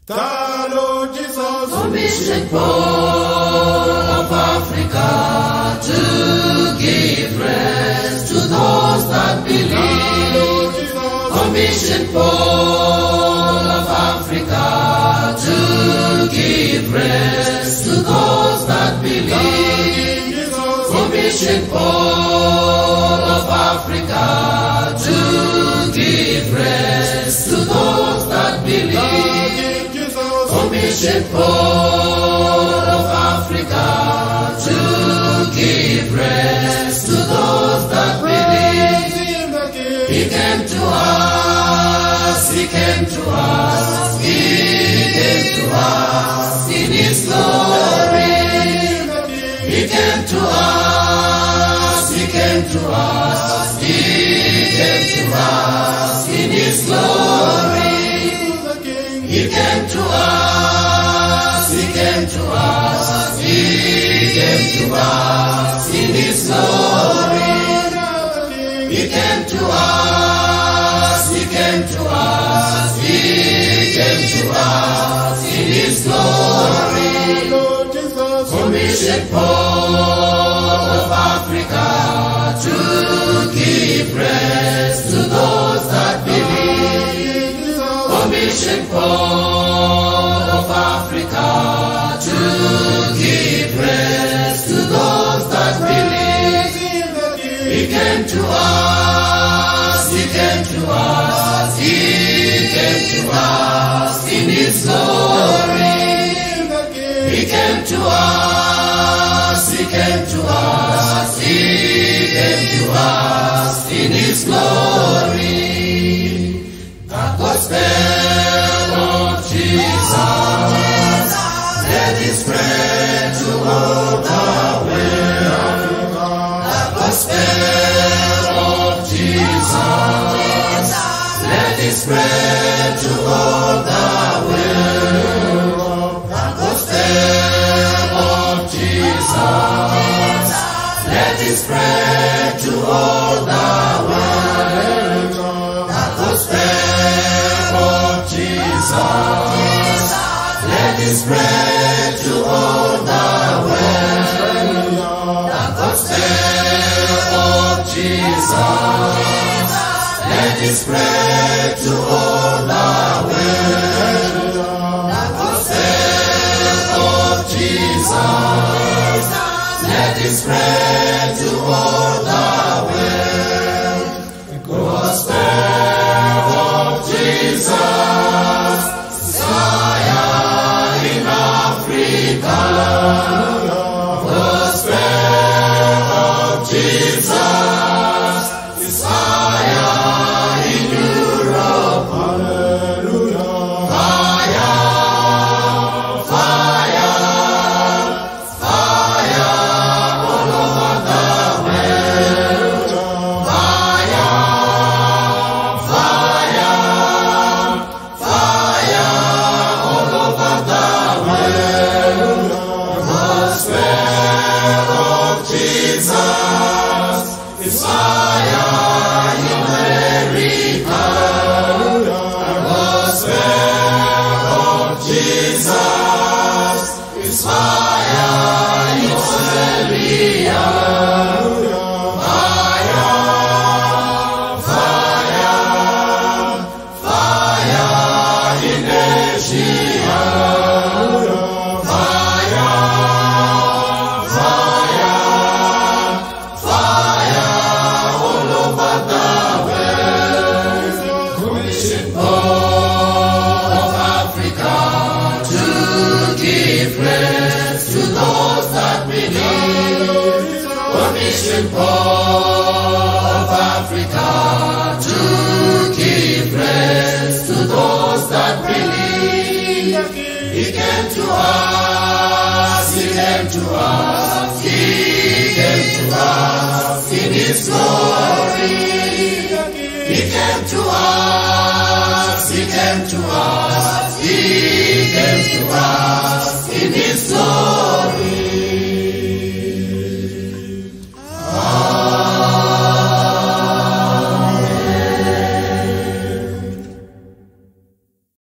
The Lord Jesus, Commission Paul of Africa to give rest to those that believe. Commission Paul of Africa to give rest to those that believe. Commission Paul of Africa to give rest to those that believe. Commission Paul of Africa to give rest to those that believe. He came to us, He came to us, He came to us in His glory. He came to us, He came to us, He came to us in His glory. He came to us, He came to us, He came to us in His glory. He came to us, He came to us, He came to us in His glory. Commission Paul of Africa to give rest to those that believe. Commission Paul of Africa to give rest to those that believe. He came to us, He came to us, He came to us in His glory. He came to us, He came to us, He came to us in His glory. The gospel of Jesus, let it spread to all the world. The gospel of Jesus, let it spread to all the world. The gospel of Jesus, let it spread to all the world. The gospel of Jesus, let it spread to all the world. The gospel of Jesus, let it spread to all the world. The gospel of Jesus, let it spread to all the world. The gospel of Jesus, Messiah in Africa. Gospel of Jesus, Messiah in Europe. Hallelujah. Fire, fire, fire all over the world. Fire, fire, fire all over the world. Gospel of Jesus is fire in America. Gospel of Jesus is fire in Australia. Fire, fire, fire in Asia. Fire, fire, fire all over the world. Commission Paul of Africa to give rest to those that believe. Commission Paul of Africa to give rest to those that believe. He came to us, He came to us, He came to us in His glory. He came to us, He came to us, He came to us